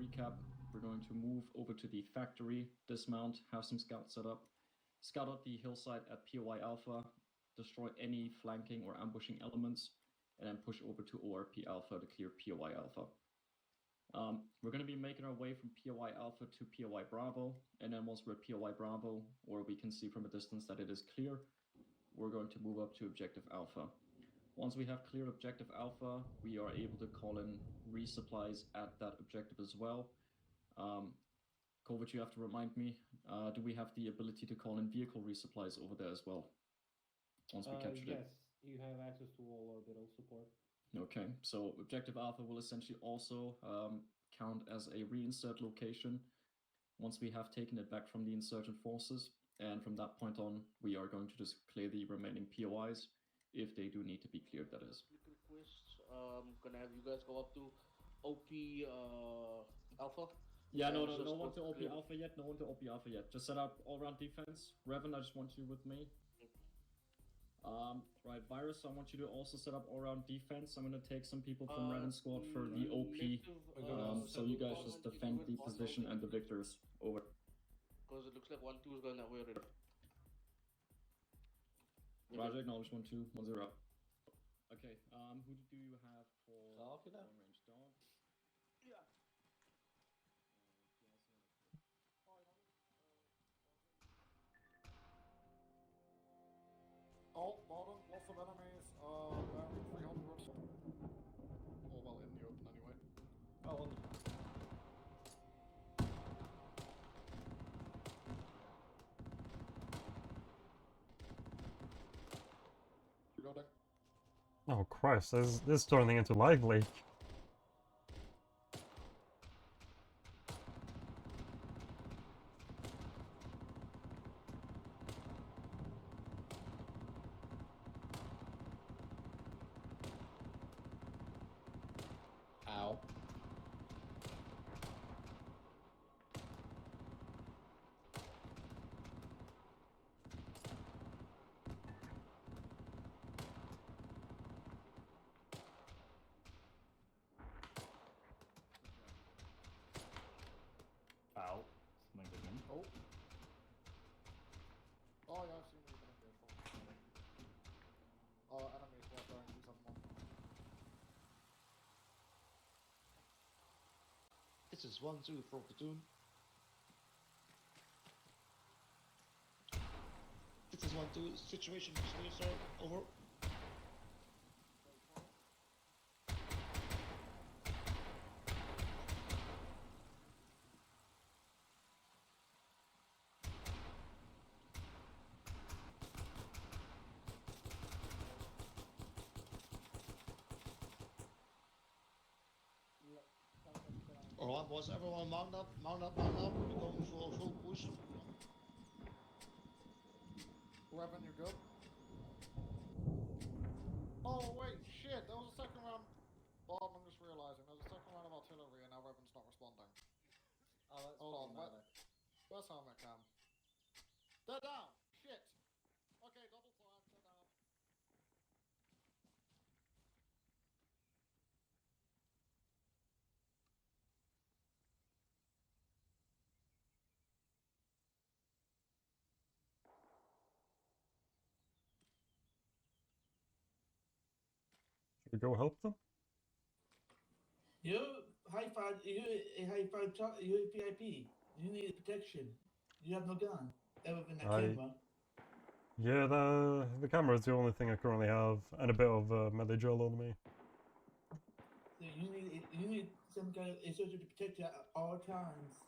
recap, we're going to move over to the factory, dismount, have some scouts set up, scout out the hillside at POI Alpha, destroy any flanking or ambushing elements, and then push over to ORP Alpha to clear POI Alpha. We're going to be making our way from POI Alpha to POI Bravo, and then once we're at POI Bravo, or we can see from a distance that it is clear, we're going to move up to Objective Alpha. Once we have cleared Objective Alpha, we are able to call in resupplies at that objective as well. Kovac, you have to remind me, do we have the ability to call in vehicle resupplies over there as well? Once we captured it. Yes, you have access to all orbital support. Okay, so Objective Alpha will essentially also count as a reinsert location once we have taken it back from the insurgent forces. And from that point on, we are going to just clear the remaining POIs, if they do need to be cleared, that is. Request, gonna have you guys go up to OP Alpha? Yeah, no one to OP Alpha yet, no one to OP Alpha yet. Just set up all-round defense. Revan, I just want you with me. Right, Virus, I want you to also set up all-round defense. I'm gonna take some people from Revan's squad for the OP. So you guys just defend the position and the victors. Over. Because it looks like 1-2 is going that way already. Roger, acknowledge 1-2, 1-0. Okay, who do you have for long range dog? Yeah. Oh, bottom, lots of enemies, around 300. All well in the open anyway. Oh, on the... Reloading. Oh Christ, this is turning into Live League. Ow. Ow. Something good in. Oh. Oh yeah, I've seen you in vehicle. Enemies were going to someone. This is 1-2 for platoon. This is 1-2. Situation, sir. Over. Alright, boys, everyone mount up. We're going for a full push. Revan, you good? Oh wait, shit, there was a second round. Bob, I'm just realizing, there was a second round of artillery and now Revan's not responding. Oh, that's Hold on, problematic. where's Helmet Cam? They're down! Shit! Okay, double time, they're down. Should we go help them? You high-five, you VIP. You need protection. You have no gun. Other than that camera. Yeah, the camera is the only thing I currently have, and a bit of melee gel on me. So you need some kind of insurgent to protect you at all times.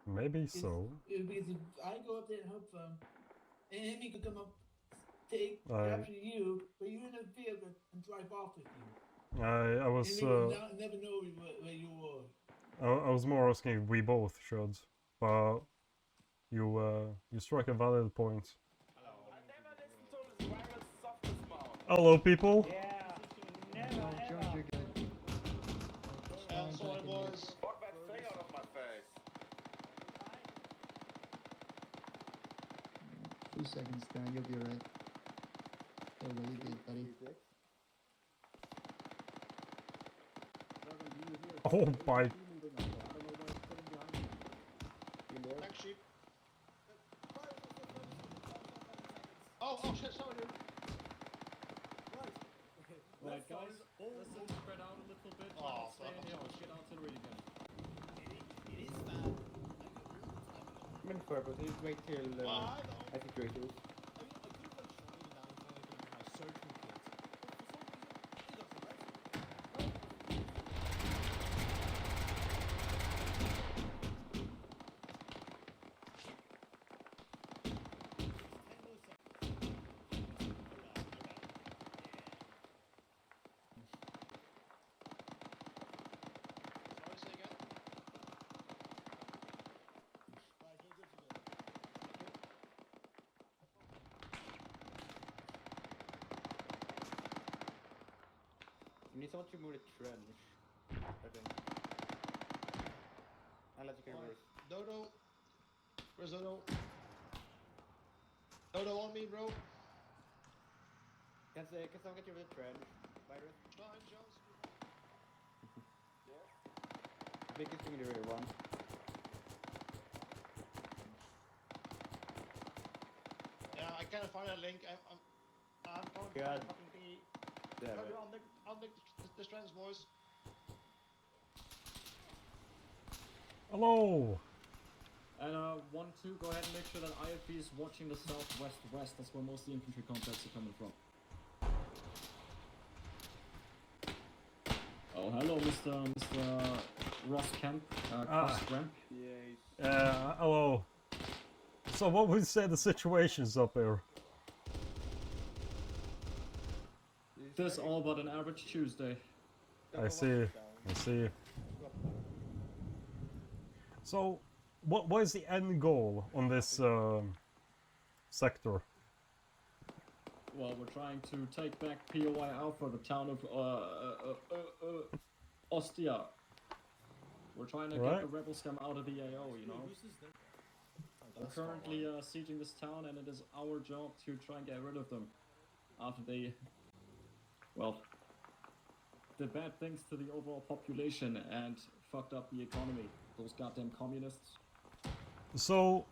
Maybe so. Because if I go up there and help them, an enemy could come up, capture you, but you're in the field and drive off with you. I was. And they will never know where you were. I was more asking if we both should, but you strike a valid point. Hello, people. Yeah. Never ever. Sorry, boys. Fuck that thing out of my face. 2 seconds, Dan, you'll be alright. Oh, well, you did, buddy. Oh my. Thanks, sheep. Oh shit, sorry, dude. Right, guys, listen, spread out a little bit. Try not to stay in here, let's get artillery again. I'm in for but you wait till I think you're here. Sorry, say again. You need someone to move the trench, I think. Unless you can reverse. Dodo. Where's Dodo? Dodo on me, bro. Can someone get you over the trench, Virus? Fine, Jones. Big is doing the rear one. Yeah, I can't find that link. I'm going to God. fucking thingy. Yeah, I'll make the strands, boys. Hello. And 1-2, go ahead and make sure that IFV is watching the southwest-west. That's where most of the infantry contacts are coming from. Oh, hello, Mr. Ross Kemp, Cross Ramp. Hello. So what would you say the situation's up here? This all but an average Tuesday. I see. So, what is the end goal on this sector? Well, we're trying to take back POI Alpha, the town of Ostia. We're trying to get the rebel scum out of the AO, you know? We're currently sieging this town, and it is our job to try and get rid of them after they, well, did bad things to the overall population and fucked up the economy. Those goddamn communists. So,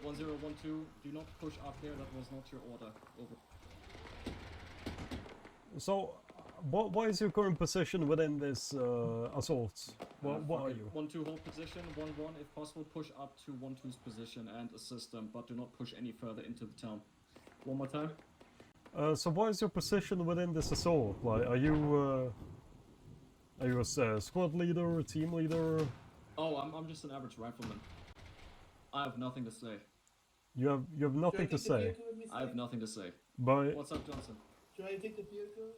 1012, do not push up here. That was not your order. Over. so, what is your current position within this assault? What are you? 1-2 hold position. 1-1, if possible, push up to 1-2's position and assist them, but do not push any further into the town. One more time. So, what is your position within this assault? Like, are you a squad leader, team leader? Oh, I'm just an average rifleman. I have nothing to say. You have nothing to say. I have nothing to say. But What's up, Johnson? Should I take the vehicle?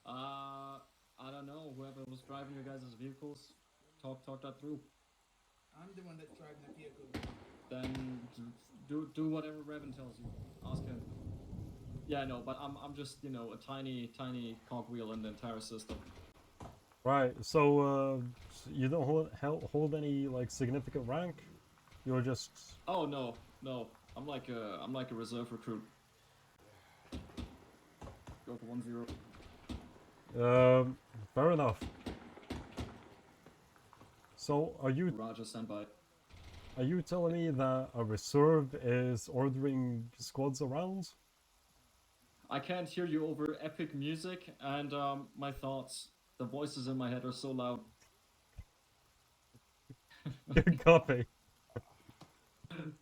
I don't know. Whoever was driving your guys' vehicles, talk that through. I'm the one that's driving the vehicle. Then do whatever Revan tells you. Ask him. Yeah, no, but I'm just, you know, a tiny cogwheel in the entire system. right, so you don't hold any like significant rank. You're just. Oh no. I'm like a reserve recruit. Go for 1-0. Fair enough. So are you? Roger, stand by. Are you telling me that a reserve is ordering squads around? I can't hear you over epic music and my thoughts. The voices in my head are so loud. Good copy.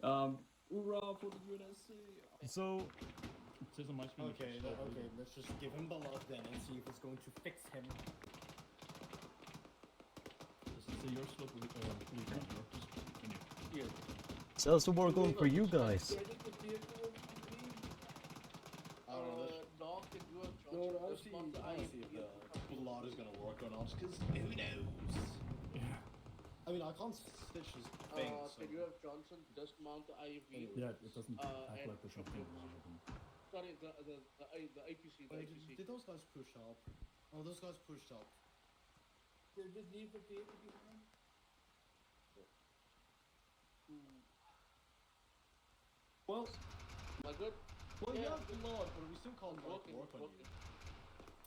Hoorah for the UNSC! So. It says on my screen. Okay, let's just give him the love then and see if it's going to fix him. Does it say your slope here? So how's the war going for you guys? Should I take the vehicle? Dog, can you have No, Johnson I'll this see month? if the blood is going to work or not, because who knows? I mean, I can't stitch his thing, so... Can you have Johnson dismount the IFV? Yeah, it doesn't act and like push up. Sorry, the APC. The APC. Did those guys push up? Oh, those guys pushed up. Did we leave the vehicle behind? Well, Am I good? well, Yeah. yeah, blood, but we still can't work on you.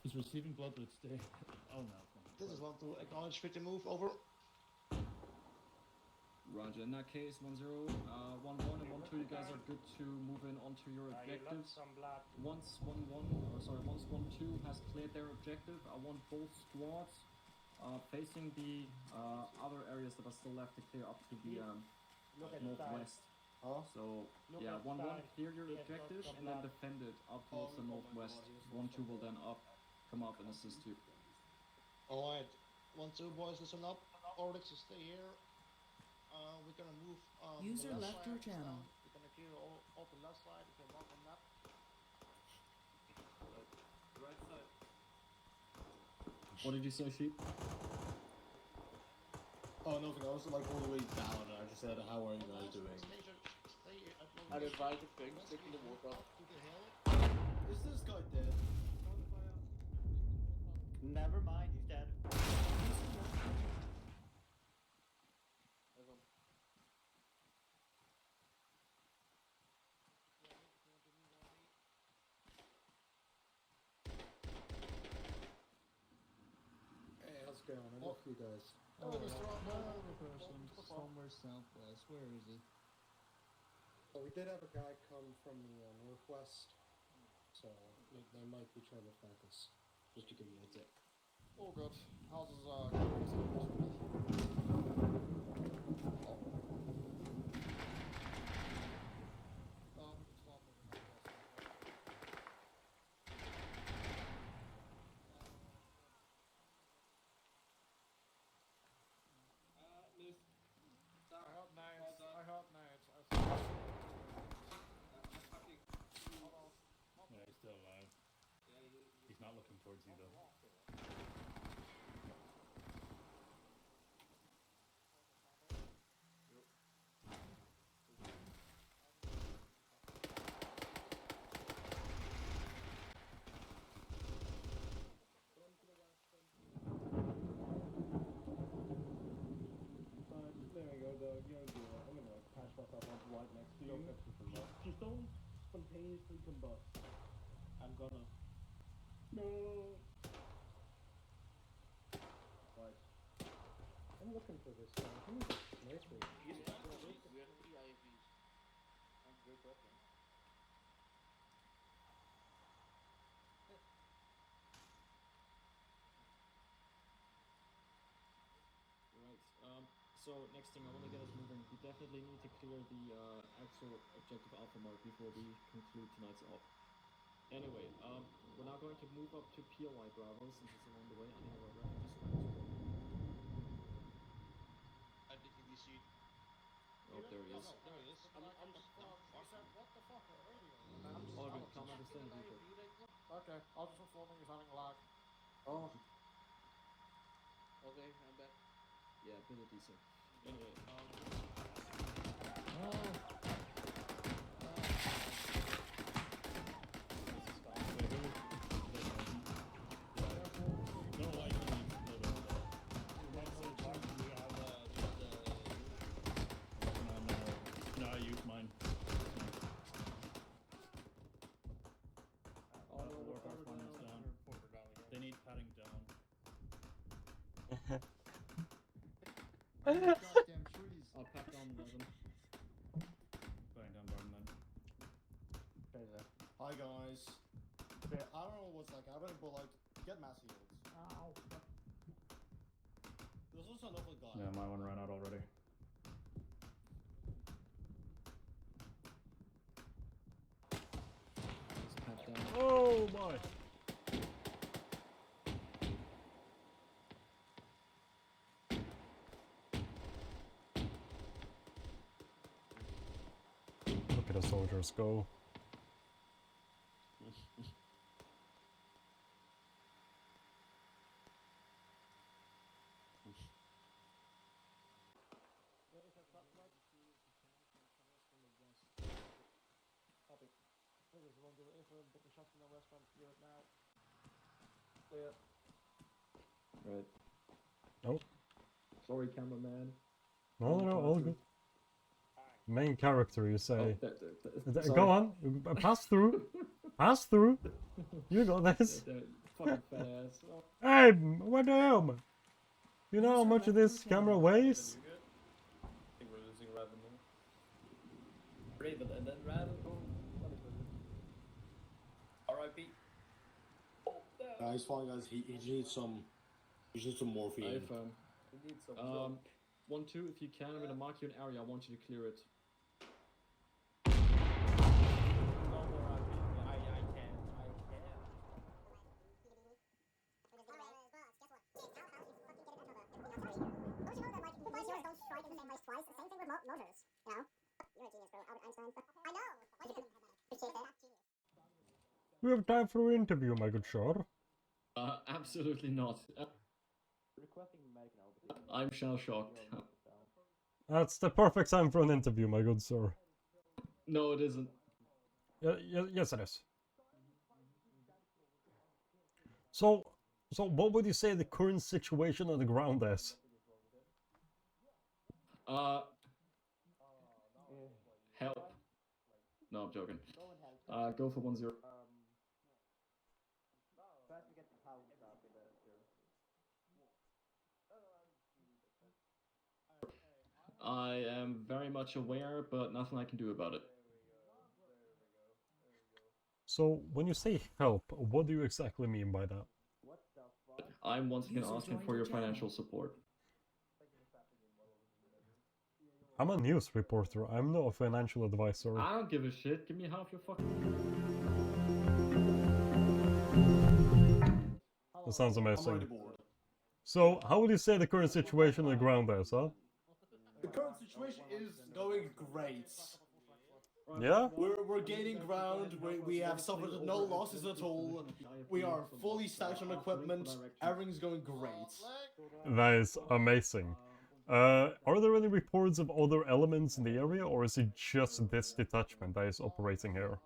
He's receiving blood, but it's dead. Oh no. This is one to acknowledge 50 move over. Roger. In that case, 1-0, 1-1 and 1-2. You guys are good to move in onto your objectives. Once 1-2 has cleared their objective, I want both squads facing the other areas that are still left to clear up to the northwest. So yeah, 1-1 clear your objective and then defend it up towards the northwest. 1-2 will then come up and assist you. Alright, 1-2 boys, listen up. Oryx, you stay here. We're gonna move User the left your side channel. down. We're gonna clear all the left side if you want on that. Right side. What did you say, Sheep? Oh, nothing. I was like all the way down. I just said, how are you guys doing? I'd advise the thing, taking the water off. Is this guy dead? Never mind, he's dead. Hey, how's it going? I'm off you guys. Oh, another person somewhere southwest. Where is he? Oh, we did have a guy come from the northwest, so they might be trying to flank us. Just to give you a tip. All good. How's his I heard nades. Yeah, he's still alive. He's not looking towards you though. There we go, dog. You don't do it. I'm gonna patch myself up right next to you. Just don't spontaneously combust. I'm gonna. No. Right. I'm looking for this guy. Who is this? Nice for you. We have three IVs. I'm great weapon. Right. So next thing, I want to get us moving. We definitely need to clear the actual objective alpha mark before we conclude tonight's op. Anyway, we're now going to move up to POI Bravo since it's along the way. I need a refuge I think he see. Oh, there he is. There he is. What the fuck? A radio? All good. Can't understand people. Okay, I'll just inform you he's having lag. Oh. Okay, I'm back. Yeah, bit of decent. Anyway, No, I used mine. all the War Correspondents down. They need patting down. Goddamn trees. I'll pack down 11. Patting down bottom then. Hi guys. Okay, I don't know what's like happening, but like, get mass heals. Ow. There's also another guy. Yeah, my one ran out already. Just pack down. Oh my! Look at the soldiers go. Right. Oh. Sorry, cameraman. No, all good. Main character, you say. Sorry. Go on, pass through. Pass through. You got this. Fucking fat ass. Oh. Hey, what the hell? You know how much this camera weighs? I think we're losing revenue. Raven and then Raven. R.I.P. He's fine, guys. He needs some morphine. We need some. 1-2, if you can, I'm gonna mark you an area. I want you to clear it. We have time for an interview, my good sir. Absolutely not. I'm shell shocked. That's the perfect time for an interview, my good sir. No, it isn't. Yes, it is. So what would you say the current situation on the ground is? Help. No, I'm joking. Go for 1-0. I am very much aware, but nothing I can do about it. So, when you say help, what do you exactly mean by that? I'm once again asking for your financial support. I'm a news reporter, I'm not a financial advisor. I don't give a shit. Give me half your fucking... That sounds amazing. So, how would you say the current situation on the ground is, huh? The current situation is going great. Yeah? We're gaining ground. We have suffered no losses at all. We are fully stacked on equipment. Everything's going great. That is amazing. Are there any reports of other elements in the area, or is it just this detachment that is operating here?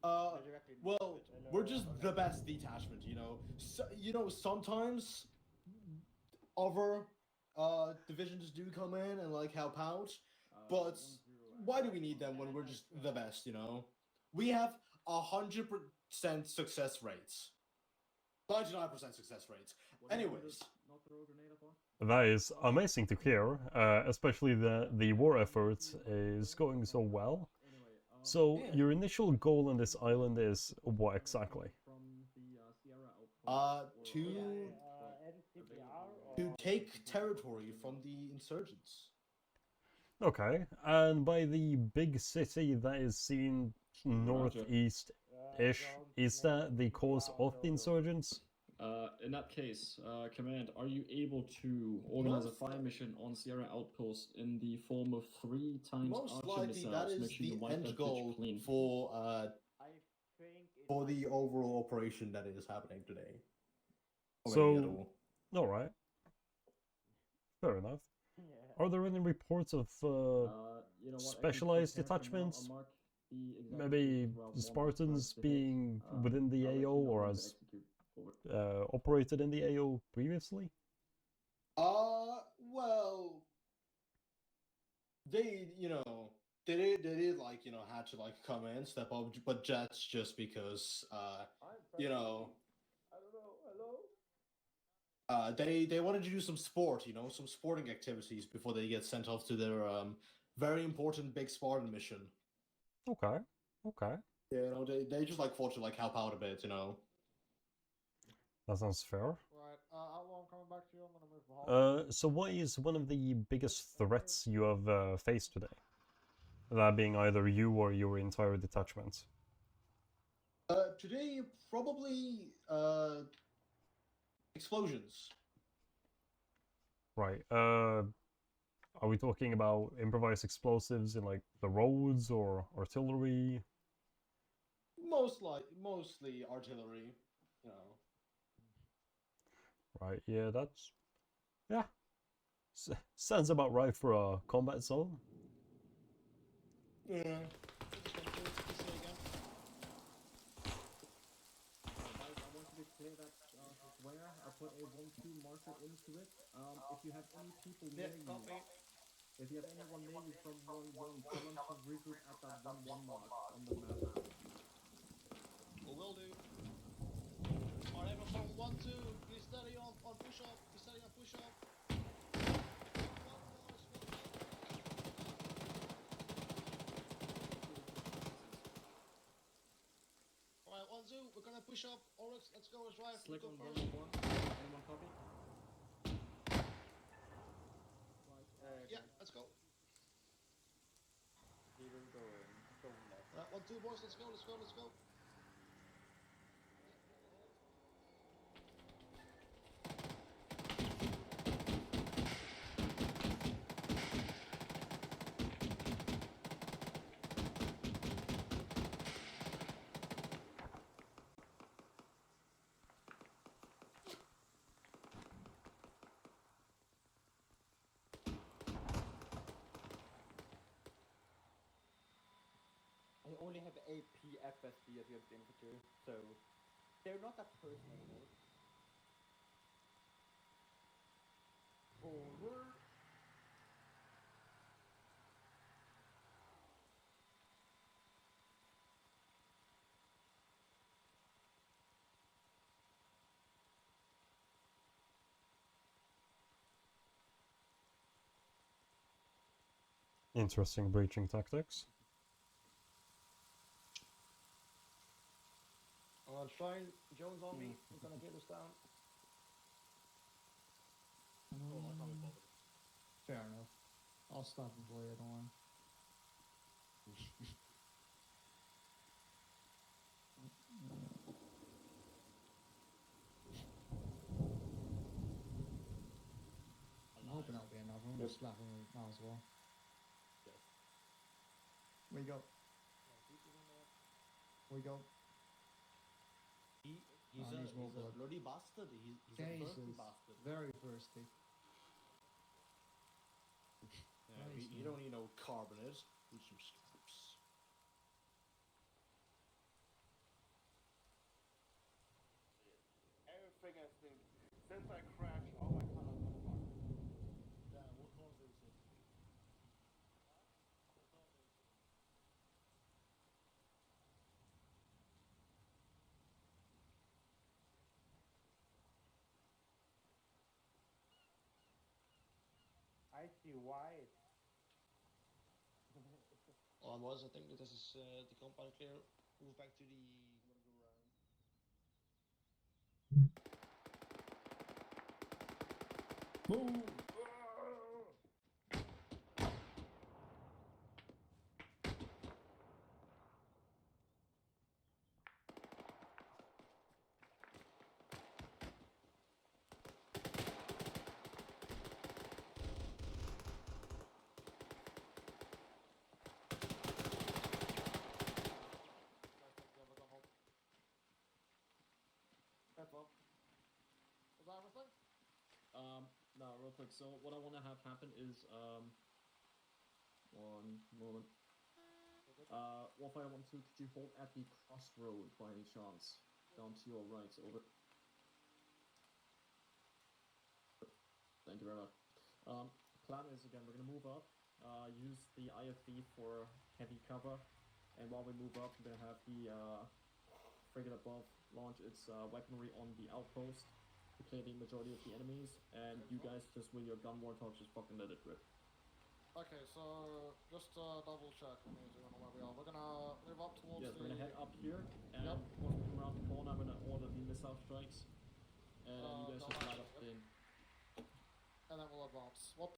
Well, we're just the best detachment, you know. So, you know, sometimes other divisions do come in and like help out, but why do we need them when we're just the best, you know? We have 100% success rates. 99% success rates. Anyways. That is amazing to hear, especially the war effort is going so well. So, your initial goal on this island is what exactly? To take territory from the insurgents. Okay, and by the big city that is seen northeast-ish, is that the cause of the insurgents? In that case, Command, are you able to organize a fire mission on Sierra Outpost in the form of 3 times Most archer likely, missiles? that is Make sure you the wipe end that bitch goal clean. for the overall operation that is happening today. So, alright. Fair enough. Are there any reports of specialized detachments? Maybe Spartans being within the AO or as operated in the AO previously? Well, they, you know, they did like, you know, had to like come in, step up, but that's just because, you know, they wanted to do some sport, you know, some sporting activities before they get sent off to their very important big Spartan mission. Okay. Yeah, you know, they just like thought to like help out a bit, you know. That sounds fair. Right, Outlaw, I'm coming back to you. I'm gonna move behind. So what is one of the biggest threats you have faced today? That being either you or your entire detachment. Today, probably, explosions. Right, are we talking about improvised explosives in, like, the roads or artillery? Mostly artillery, you know. Right, yeah, that's... yeah. Sounds about right for a combat zone. Yeah. Clear that square. I put a 1-2 marker into it. If you have any people near you, if you have anyone near you from 1-1, tell them to regroup at that 1-1 mark on the map. Well, will do. we're gonna push up. Oryx, let's go. Let's drive. Slick Go on first. building 1. Anyone copy? Yeah, let's go. Peter going. Go left. 1, 2, boys. Let's go. Let's go. Let's go. I only have AP FSB against infantry, so they're not that personal anymore. Forward. Interesting breaching tactics. Shine Jones on me. I'm gonna get us down. Fair enough. I'll stop and play it on. I'm hoping that'll be enough. I'm just slapping it now as well. Yes. Where you go? Where you go? He's Oh, a he's mobile. bloody bastard. He's a Jesus. thirsty bastard. Very thirsty. Yeah, Nice, you man. don't need no carbonate. Need some scraps. Everything has been since I crashed. All my colors are apart. Yeah, what cause is it? I see white. On boys, I think that this is the compound clear. Move back to the Boom! Step up. Is that everything? No, real quick. So what I want to have happen is one moment. Warfire 1-2, could you hold at the crossroad by any chance? Down to your right, over. Thank you very much. Plan is, again, we're gonna move up, use the IFV for heavy cover, and while we move up, we're gonna have the frigate above launch its weaponry on the outpost to clear the majority of the enemies, and you guys just with your gun warthog just fucking let it rip. Okay, so just double check for me, so you know where we are. We're gonna move up towards Yes, the... we're gonna head up here, and Yep. once we come around the corner, I'm gonna order the missile strikes, and you guys just light up the... And then we'll advance. What?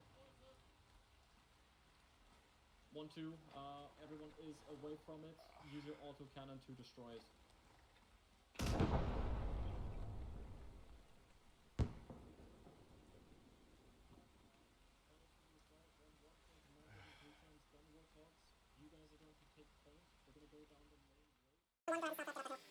1-2, everyone is away from it. Use your autocannon to destroy it. You guys are going to take point. We're going to go down the main road.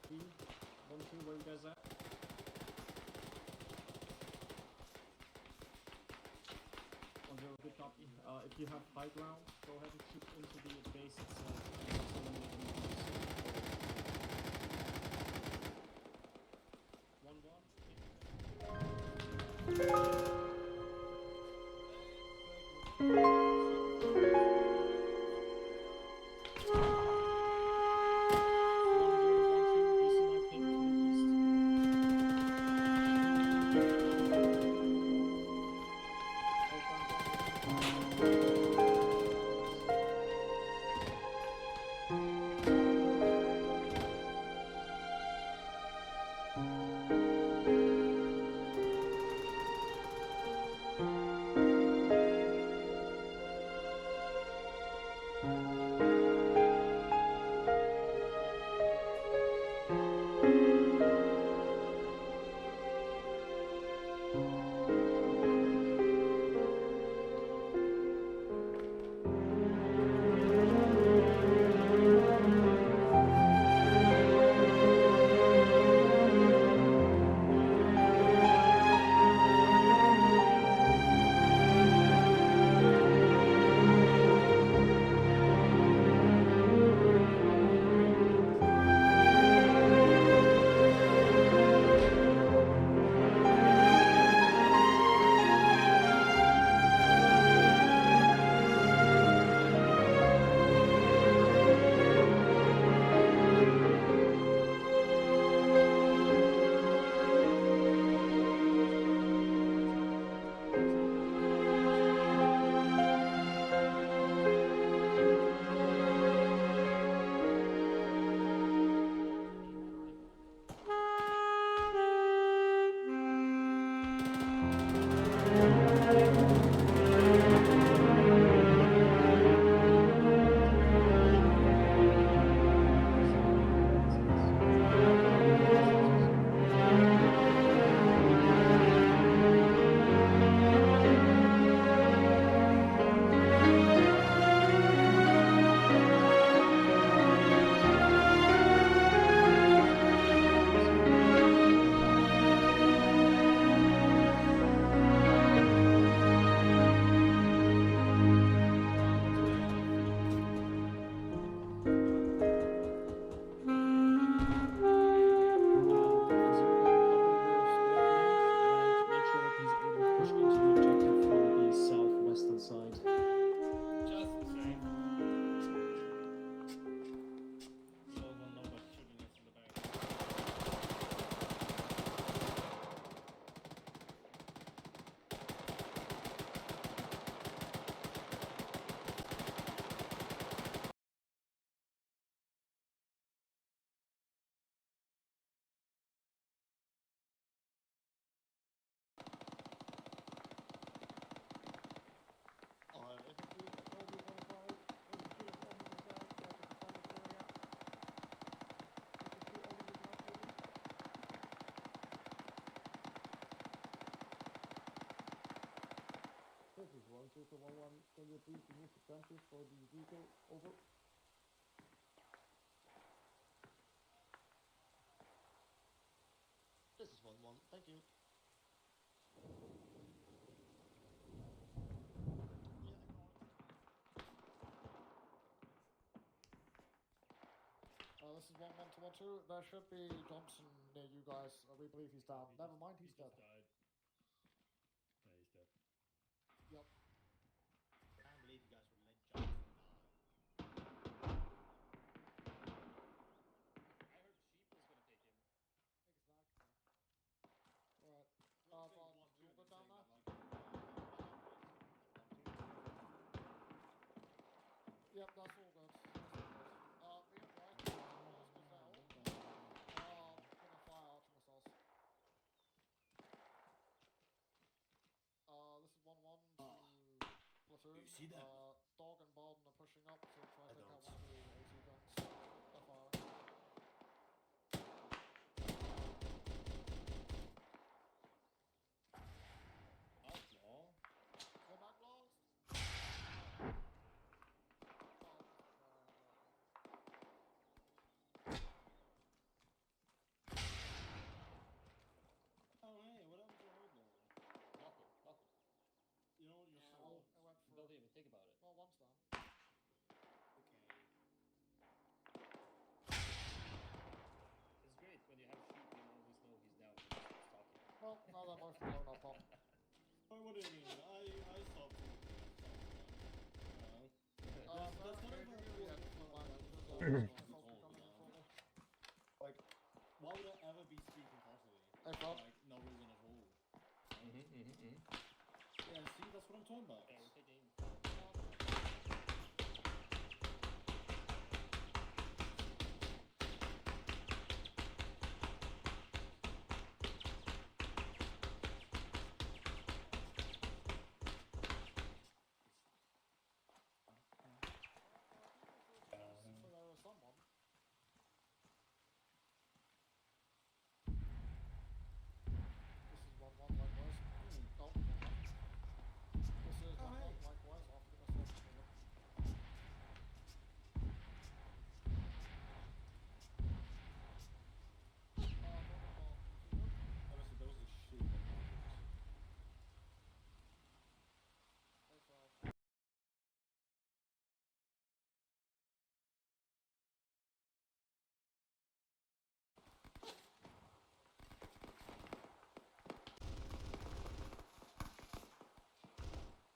B, 1, 2, where you guys at? On zero, good copy. If you have high ground, go ahead and shoot into the base itself. One, This is 1 2 to 1 1. Can you please remove the trenches for the vehicle? Over. This is 1-1. Thank you. This is 1-1 to 1-2. There should be Johnson near you guys. We believe he's down. Never mind, he's dead. Died. Yeah, he's dead. Yep. I can't believe you guys would let Johnson die. I heard Sheep was gonna take him. Exactly. Alright. Bob, you all good down there? Yep, that's all good. Being right, Mars Gazelle. Gonna fire archer missiles. This is 1-1 to platoon. You see that? Dog and Barden are pushing up to try to take out one of the AT guns. They're firing. Outlaw? Go back, blast! what do you mean? I stopped. Like, why would I ever be speaking properly? Like, no reason at all. Yeah, see, that's what I'm talking about.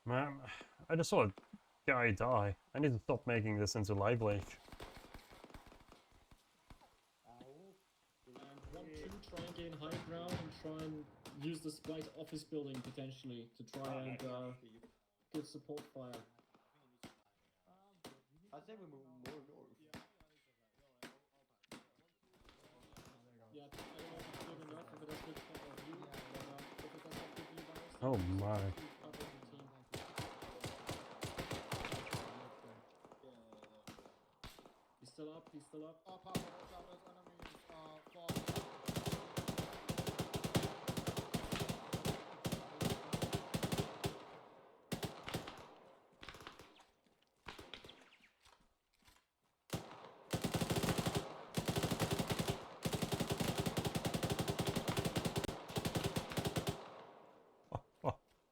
Man, I just saw a guy die. I need to stop making this into live leak. Want to try and gain high ground and try and use this white office building potentially to try and give support fire. I say we move more north. Yeah, I don't know if it's good enough, if it has good point of view, but if it does not give you guys... Oh my. He's still up, he's still up.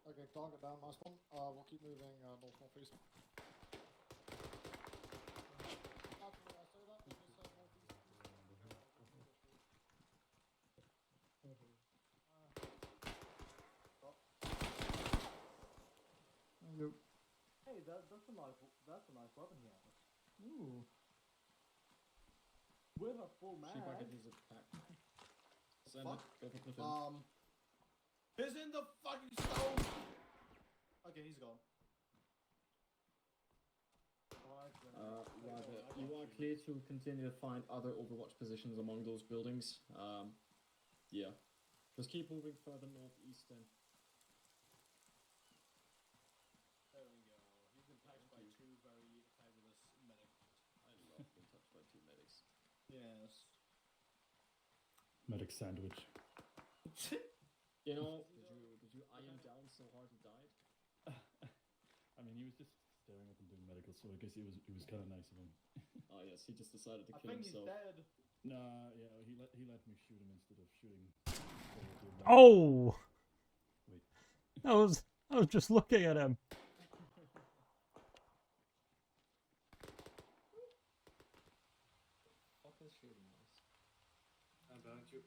Okay, target down, nice one. We'll keep moving north-northeast. Actually, I say that, they just said northeast. Hey, that's a nice weapon he has. Ooh. With a full mag. See if I can use it back. Send Fuck. it, go for Clifton. He's in the fucking stone! Okay, he's gone. Roger. You are clear to continue to find other Overwatch positions among those buildings. Yeah. Just keep moving further northeastern. There we go. He's been touched by two very fabulous medics. I love being touched by two medics. Yes. Medic sandwich. You know, did you eye him down so hard he died? I mean, he was just staring up and doing medical, so I guess it was kind of nice of him. Oh yes, he just decided to I kill think he's himself. dead. Nah, yeah, he let me shoot him instead of shooting. Oh! Wait. I was just looking at him. Fucking shooting nice. I'm behind you.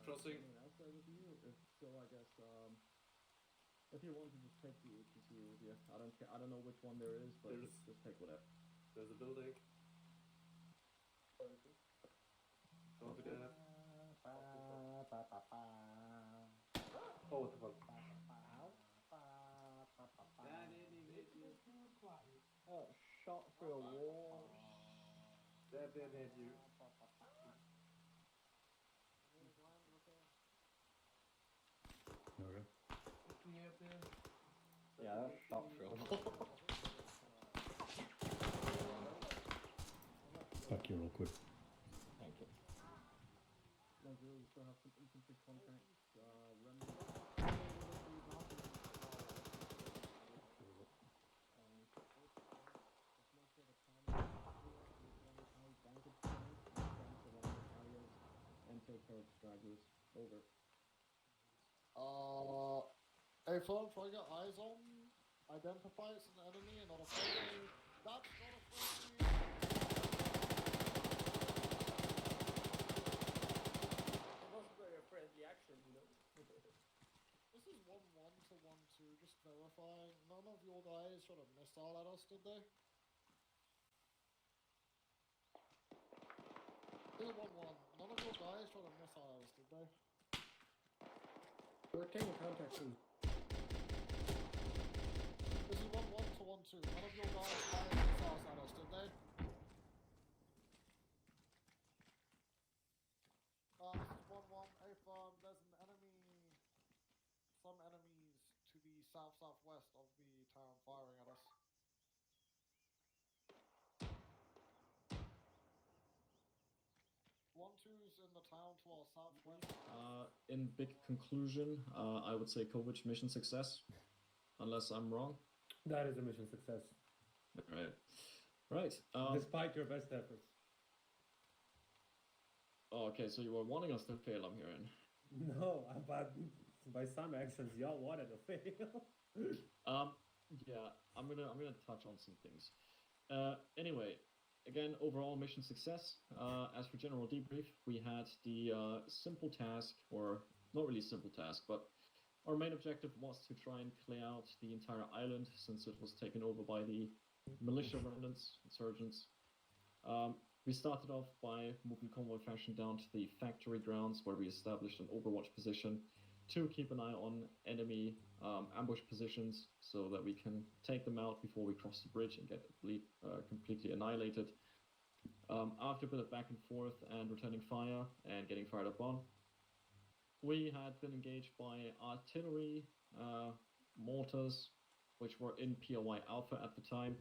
Crossing. Anyone else there with you? If so, I guess if you want to just take the HQ with you. I don't care. I don't know which one there is, but just take whatever. There's a building. Copy that. Oh, what the fuck? Oh, shot through a wall. That did hit you. Okay. Yeah, that shot through a wall. Fuck you real quick. Thank you. You still have some infantry contacts. And take care of stragglers. Over. A-Firm, try to get eyes on. Identify it's an enemy and not a friendly. That's not a friendly. It wasn't very a friendly action, you know. This is 1-1 to 1-2. missile at us, did they? 2-1-1. None of your guys shot a missile at us, did they? We're taking contact soon. This is 1-1 to 1-2. None of your guys fired missiles at us, did they? This is 1-1. If there's an enemy, some enemies to the south-southwest of the town firing at us. One twos in the town to our southwest. In big conclusion, I would say Kovic mission success, unless I'm wrong. That is a mission success. Right. Despite your best efforts. Oh, okay, so you were wanting us to fail, I'm hearing. No, but by some actions, y'all wanted to fail. Yeah, I'm gonna touch on some things. Anyway, again, overall mission success. As for general debrief, we had the simple task, or not really simple task, but our main objective was to try and clear out the entire island since it was taken over by the militia remnants, insurgents. We started off by moving convoy fashion down to the factory grounds where we established an overwatch position to keep an eye on enemy ambush positions so that we can take them out before we cross the bridge and get completely annihilated. After a bit of back and forth and returning fire and getting fired up on, we had been engaged by artillery, mortars, which were in POI Alpha at the time.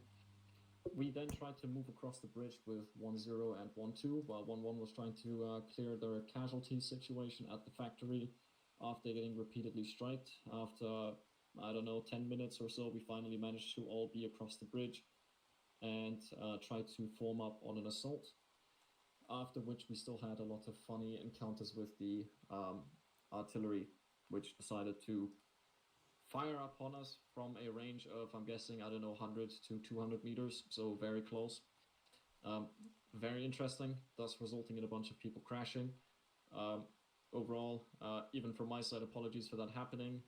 We then tried to move across the bridge with 1-0 and 1-2, while 1-1 was trying to clear their casualty situation at the factory after getting repeatedly striked. After, I don't know, 10 minutes or so, we finally managed to all be across the bridge and try to form up on an assault. After which we still had a lot of funny encounters with the artillery, which decided to fire upon us from a range of, I'm guessing, I don't know, 100 to 200 meters, so very close. Very interesting, thus resulting in a bunch of people crashing. Overall, even from my side, apologies for that happening.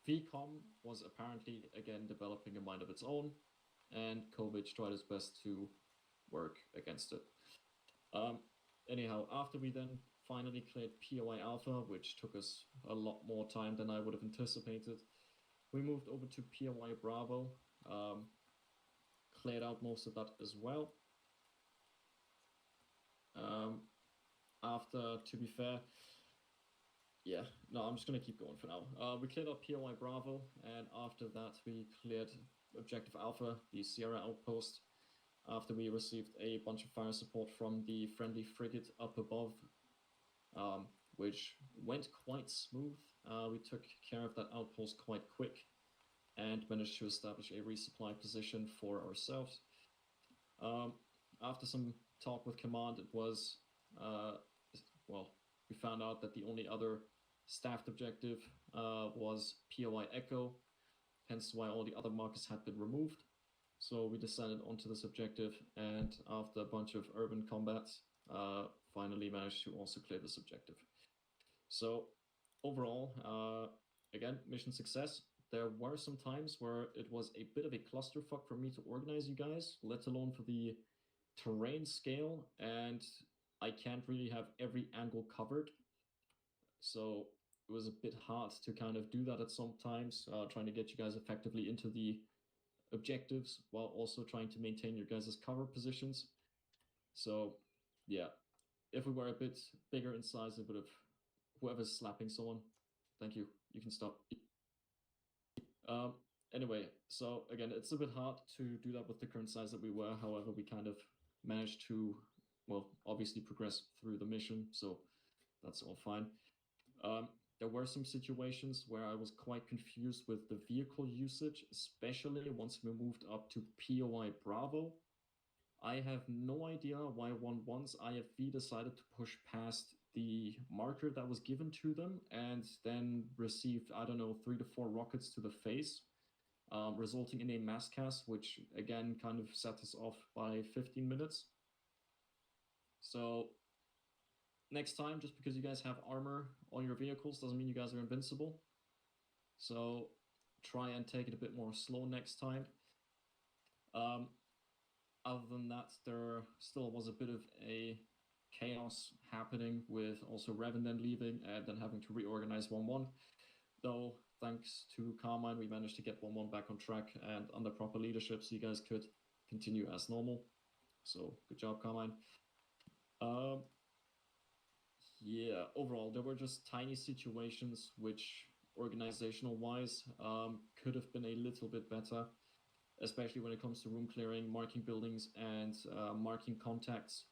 VCOM was apparently, again, developing a mind of its own, and Kovic tried his best to work against it. Anyhow, after we then finally cleared POI Alpha, which took us a lot more time than I would have anticipated, we moved over to POI Bravo, cleared out most of that as well. After, to be fair, yeah, no, I'm just going to keep going for now. We cleared out POI Bravo, and after that we cleared Objective Alpha, the Sierra outpost, after we received a bunch of fire support from the friendly frigate up above, which went quite smooth. We took care of that outpost quite quick and managed to establish a resupply position for ourselves. After some talk with command, it was, well, we found out that the only other staffed objective was POI Echo, hence why all the other markers had been removed. So we descended onto this objective, and after a bunch of urban combats, finally managed to also clear this objective. So overall, again, mission success. There were some times where it was a bit of a clusterfuck for me to organize you guys, let alone for the terrain scale, and I can't really have every angle covered. So it was a bit hard to kind of do that at some times, trying to get you guys effectively into the objectives while also trying to maintain your guys' cover positions. So yeah, if we were a bit bigger in size, it would have, whoever's slapping someone, thank you, you can stop. Anyway, so again, it's a bit hard to do that with the current size that we were. However, we kind of managed to, well, obviously progress through the mission, so that's all fine. There were some situations where I was quite confused with the vehicle usage, especially once we moved up to POI Bravo. I have no idea why 1-1's IFV decided to push past the marker that was given to them and then received, I don't know, 3 to 4 rockets to the face, resulting in a mass cast, which again kind of set us off by 15 minutes. So next time, just because you guys have armor on your vehicles doesn't mean you guys are invincible. So try and take it a bit more slow next time. Other than that, there still was a bit of a chaos happening with also Revan then leaving and then having to reorganize 1-1. Though, thanks to Carmine, we managed to get 1-1 back on track and under proper leadership so you guys could continue as normal. So, good job, Carmine. Yeah, overall, there were just tiny situations which, organizational-wise, could have been a little bit better, especially when it comes to room clearing, marking buildings, and marking contacts.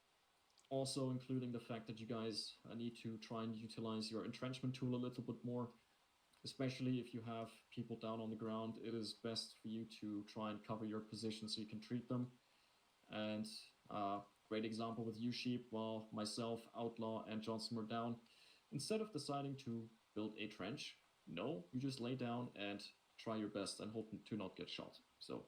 Also, including the fact that you guys need to try and utilize your entrenchment tool a little bit more, especially if you have people down on the ground. It is best for you to try and cover your position so you can treat them. And great example with U-Sheep, while myself, Outlaw, and Johnson were down. Instead of deciding to build a trench, no, you just lay down and try your best and hope to not get shot. So,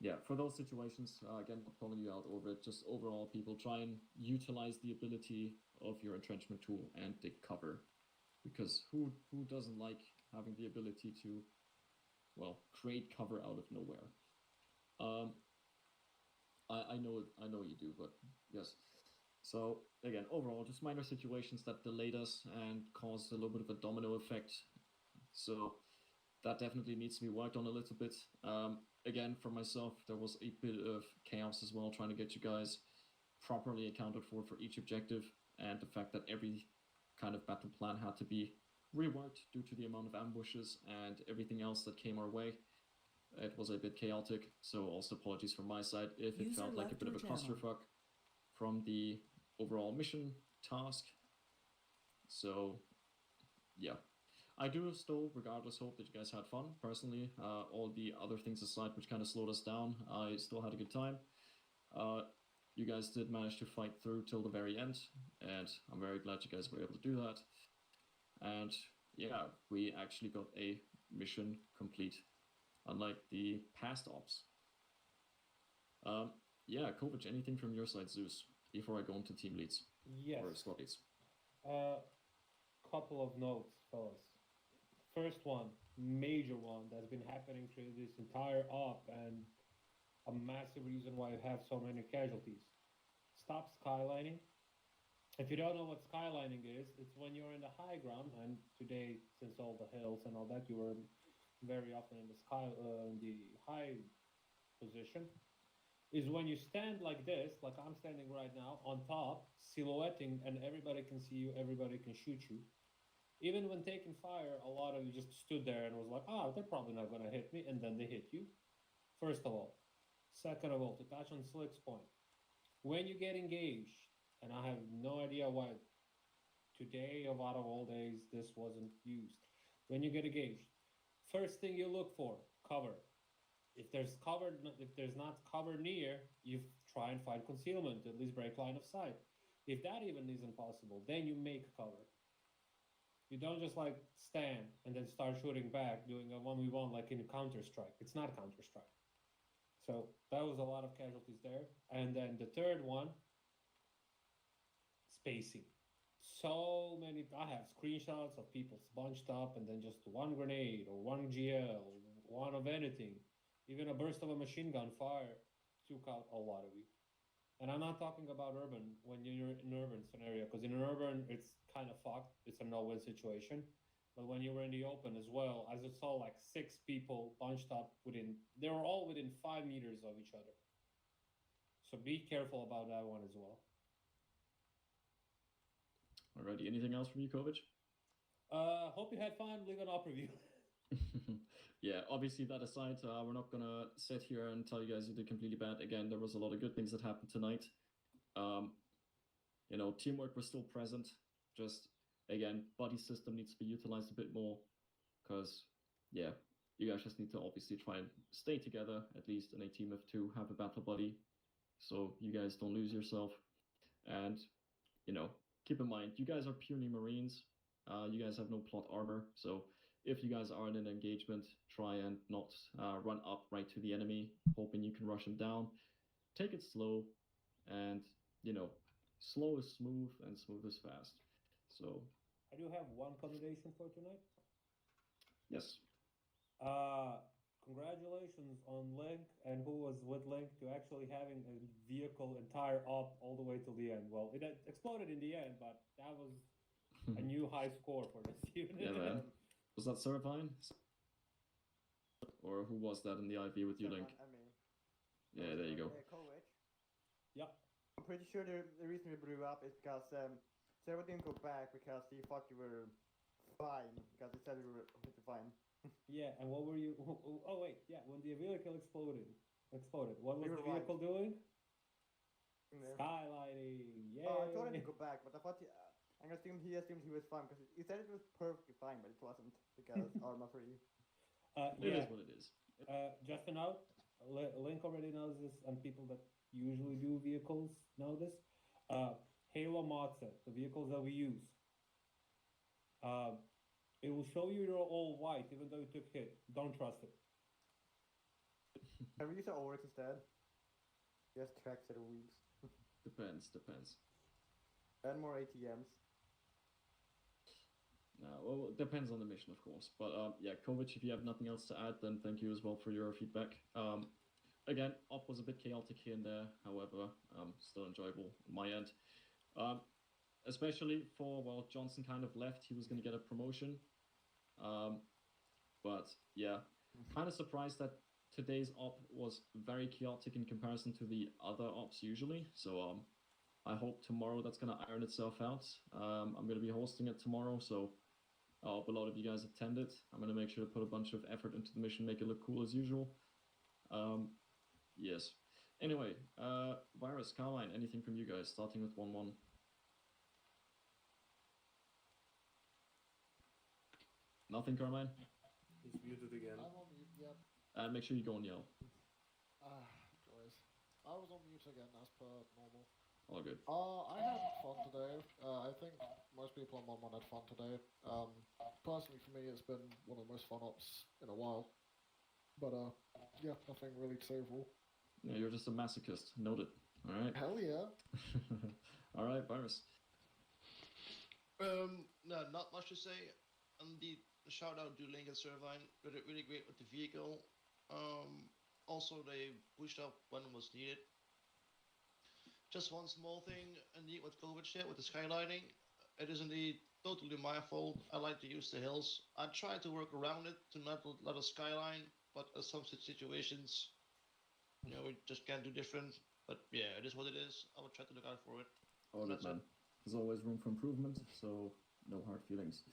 yeah, for those situations, again, not calling you out over it, just overall, people try and utilize the ability of your entrenchment tool and dig cover. Because who doesn't like having the ability to, well, create cover out of nowhere? I know you do, but yes. So again, overall, just minor situations that delayed us and caused a little bit of a domino effect. So that definitely needs to be worked on a little bit. Again, for myself, there was a bit of chaos as well, trying to get you guys properly accounted for each objective, and the fact that every kind of battle plan had to be reworked due to the amount of ambushes and everything else that came our way. It was a bit chaotic, so also apologies from my side if it felt like a bit of a clusterfuck from the overall mission task. So, yeah. I do still, regardless, hope that you guys had fun. Personally, all the other things aside which kind of slowed us down, I still had a good time. You guys did manage to fight through till the very end, and I'm very glad you guys were able to do that. And yeah, we actually got a mission complete, unlike the past ops. Yeah, Kovic, anything from your side, Zeus, before I go into team leads? Yes. Or squad leads? Couple of notes, fellas. First one, major one that's been happening through this entire op and a massive reason why you have so many casualties. Stop skylining. If you don't know what skylining is, it's when you're in the high ground, and today, since all the hills and all that, you were very often in the high position, is when you stand like this, like I'm standing right now, on top, silhouetting, and everybody can see you, everybody can shoot you. Even when taking fire, a lot of you just stood there and was like, they're probably not going to hit me, and then they hit you. First of all. Second of all, to touch on Slick's point, when you get engaged, and I have no idea why today, of out of all days, this wasn't used. When you get engaged, first thing you look for, cover. If there's not cover near, you try and find concealment, at least break line of sight. If that even isn't possible, then you make cover. You don't just like stand and then start shooting back, doing a 1v1 like in Counter-Strike. It's not Counter-Strike. So that was a lot of casualties there. And then the third one, spacing. So many, I have screenshots of people bunched up and then just one grenade or one GL, one of anything. Even a burst of a machine gun fire took out a lot of you. And I'm not talking about urban when you're in an urban scenario, because in an urban, it's kind of fucked. It's a no-win situation. But when you were in the open as well, as I saw like 6 people bunched up they were all within 5 meters of each other. So be careful about that one as well. Alrighty, anything else from you, Kovic? Hope you had fun. Leave an op review. Yeah, obviously that aside, we're not gonna sit here and tell you guys you did completely bad. Again, there was a lot of good things that happened tonight. Teamwork was still present. Just, again, buddy system needs to be utilized a bit more, because, yeah, you guys just need to obviously try and stay together, at least in a team of 2, have a battle buddy, so you guys don't lose yourself. And, keep in mind, you guys are purely Marines. You guys have no plot armor, so if you guys are in an engagement, try and not run up right to the enemy, hoping you can rush him down. Take it slow, and, slow is smooth, and smooth is fast. So I do have one commendation for tonight. Yes. congratulations on Link and who was with Link to actually having a vehicle entire op all the way till the end. Well, it exploded in the end, but that was a new high score for this unit. Yeah, man. Was that Servine? Or who was that in the IV with you, Link? I mean. Yeah, there you go. Kovic. Yep. I'm pretty sure the reason we blew up is because Sarah didn't go back because he thought you were fine, because he said you were fine. Yeah, and what were you? Oh wait, yeah. When the vehicle exploded, what was We the were vehicle doing? Yeah. Skylighting. Yeah. Oh, I told him to go back, but I thought he assumed he was fine because he said it was perfectly fine, but it wasn't because Arma free. It is what it is. Just a note, Link already knows this, and people that usually do vehicles know this. Halo mod set, the vehicles that we use. It will show you you're all white, even though you took hit. Don't trust it. Can we use our Oryx instead? Just tracks that are weeks. Depends. And more ATMs. Well, it depends on the mission, of course. But yeah, Kovic, if you have nothing else to add, then thank you as well for your feedback. Again, op was a bit chaotic here and there, however, still enjoyable on my end. Especially for, well, Johnson kind of left, he was going to get a promotion. But yeah, kind of surprised that today's op was very chaotic in comparison to the other ops usually. So I hope tomorrow that's going to iron itself out. I'm going to be hosting it tomorrow, so I hope a lot of you guys attend it. I'm going to make sure to put a bunch of effort into the mission, make it look cool as usual. Yes. Anyway, Virus, Carmine, anything from you guys, starting with 1-1? Nothing, Carmine? He's muted again. I'm on mute, yep. And make sure you go and yell. Joys. I was on mute again, as per normal. All good. I had fun today. I think most people on 1-1 had fun today. Personally, for me, it's been one of the most fun ops in a while. But, yeah, nothing really to say overall. Yeah, you're just a masochist. Noted. All right. Hell yeah. All right, Virus. No, not much to say. The shout out to Link and Servine, really great with the vehicle. Also, they pushed up when it was needed. Just one small thing, indeed, with COVID shit, with the skylighting. It is indeed totally my fault. I like to use the hills. I try to work around it to not let a skyline, but in some situations, you know, we just can't do different. But yeah, it is what it is. I will try to look out for it. All good, man. There's always room for improvement, so no hard feelings.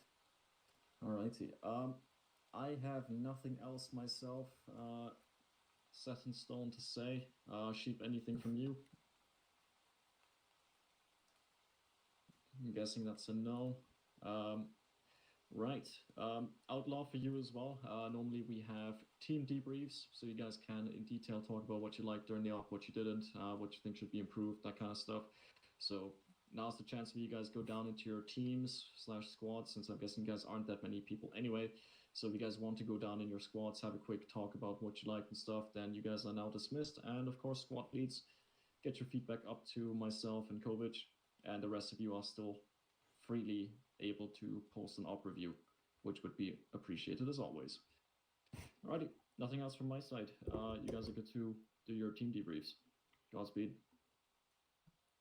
Alrighty. I have nothing else myself set in stone to say. Sheep, anything from you? I'm guessing that's a no. Right. Outlaw for you as well. Normally we have team debriefs, so you guys can in detail talk about what you liked during the op, what you didn't, what you think should be improved, that kind of stuff. So now's the chance for you guys to go down into your teams / squads, since I'm guessing you guys aren't that many people anyway. So if you guys want to go down in your squads, have a quick talk about what you like and stuff, then you guys are now dismissed. And of course, squad leads, get your feedback up to myself and Kovic, and the rest of you are still freely able to post an op review, which would be appreciated as always. Alrighty, nothing else from my side. You guys are good to do your team debriefs. Godspeed.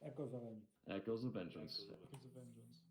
Echoes of Vengeance. Echoes of Vengeance. Echoes of Vengeance.